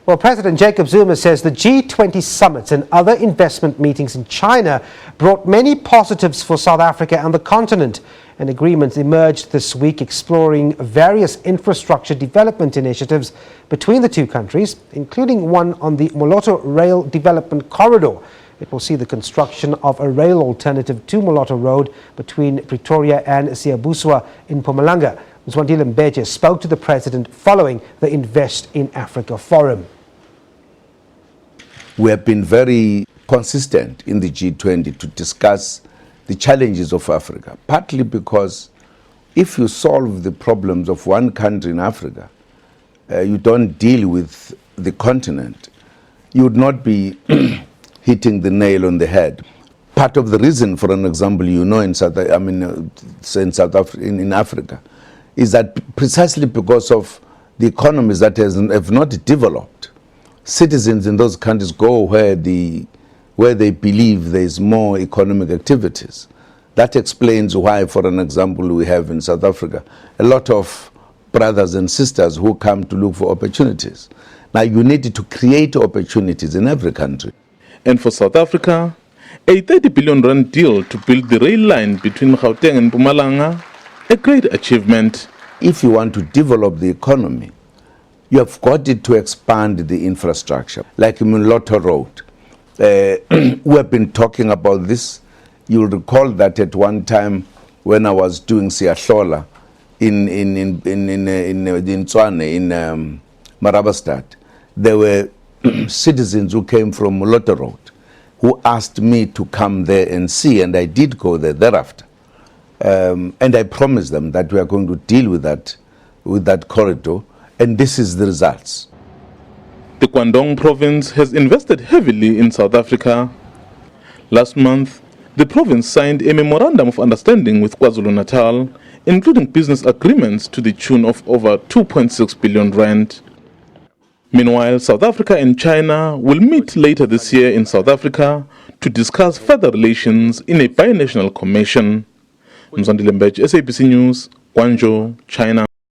Well, President Jacob Zuma says the G20 summits and other investment meetings in China brought many positives for South Africa and the continent. An agreement emerged this week exploring various infrastructure development initiatives between the two countries, including one on the Moloto Rail Development Corridor. It will see the construction of a rail alternative to Moloto Road between Pretoria and Siyabuswa in Mpumalanga. Mzwandile Mbeje spoke to the president following the Invest in Africa forum. We have been very consistent in the G20 to discuss the challenges of Africa, partly because if you solve the problems of one country in Africa, you don't deal with the continent, you would not be hitting the nail on the head. Part of the reason, for an example, in Africa, is that precisely because of the economies that have not developed, citizens in those countries go where they believe there is more economic activities. That explains why, for an example, we have in South Africa a lot of brothers and sisters who come to look for opportunities. Now you need to create opportunities in every country. And for South Africa, a 30 billion rand deal to build the rail line between Gauteng and Mpumalanga, a great achievement. If you want to develop the economy, you have got to expand the infrastructure, like Moloto Road. We have been talking about this. You'll recall that at one time when I was doing Siyahlola in Tshwane, in Marabastad, there were citizens who came from Moloto Road who asked me to come there and see, and I did go there thereafter. And I promised them that we are going to deal with that corridor, and this is the results. The Kwandong province has invested heavily in South Africa. Last month, the province signed a memorandum of understanding with KwaZulu-Natal, including business agreements to the tune of over 2.6 billion rand. Meanwhile, South Africa and China will meet later this year in South Africa to discuss further relations in a binational commission. Mzwandile Mbeje, SABC News, Guangzhou, China.